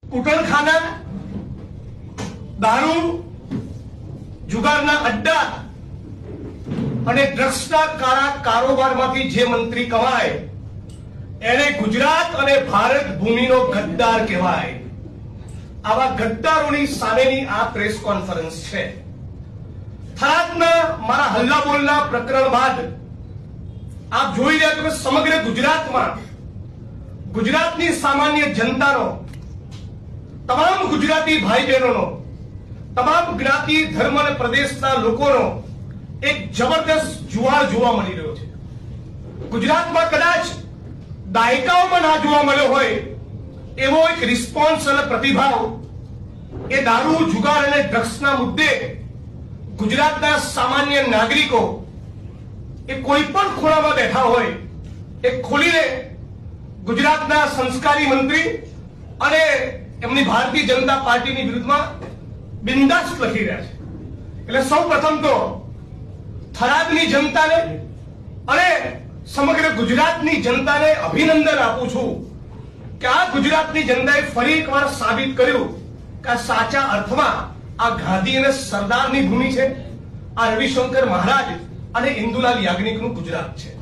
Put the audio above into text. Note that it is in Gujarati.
કુટરખાના, દારૂ, જુગારના અડ્ડા અને ડ્રગ્સના કાળા કારોબારમાંથી જે મંત્રી કમાય એને ગુજરાત અને ભારત ભૂમિનો ગદ્દાર કહેવાય. આવા ગદ્દારોની સામેની આ પ્રેસ કોન્ફરન્સ છે. થરાદના મારા હલ્લા બોલના પ્રકરણ બાદ આપ જોઈ રહ્યા છો કે સમગ્ર ગુજરાતમાં ગુજરાતની સામાન્ય જનતાનો, તમામ ગુજરાતી ભાઈ બહેનોનો, તમામ જ્ઞાતિ, ધર્મ અને પ્રદેશના લોકોનો એક જબરદસ્ત જુવાળ જોવા મળી રહ્યો છે. ગુજરાતમાં કદાચ દાયકાઓમાં ના જોવા મળ્યો હોય એવો એક રિસ્પોન્સ અને પ્રતિભાવ એ દારૂ, જુગાર અને ડ્રગ્સના મુદ્દે ગુજરાતના સામાન્ય નાગરિકો એ કોઈ પણ ખૂણામાં બેઠા હોય એ ખોલીને ગુજરાતના સંસ્કારી મંત્રી અને એમની ભારતીય જનતા પાર્ટીની વિરુદ્ધમાં બિંદાસ લખી રહ્યા છે. એટલે સૌ પ્રથમ તો થરાદની જનતાને અને સમગ્ર ગુજરાતની જનતાને અભિનંદન આપું છું કે આ ગુજરાતની જનતાએ ફરી એકવાર સાબિત કર્યું કે આ સાચા અર્થમાં આ ગાંધી અને સરદારની ભૂમિ છે. આ રવિશંકર મહારાજ અને ઇન્દુલાલ યાજ્ઞિકનું ગુજરાત છે.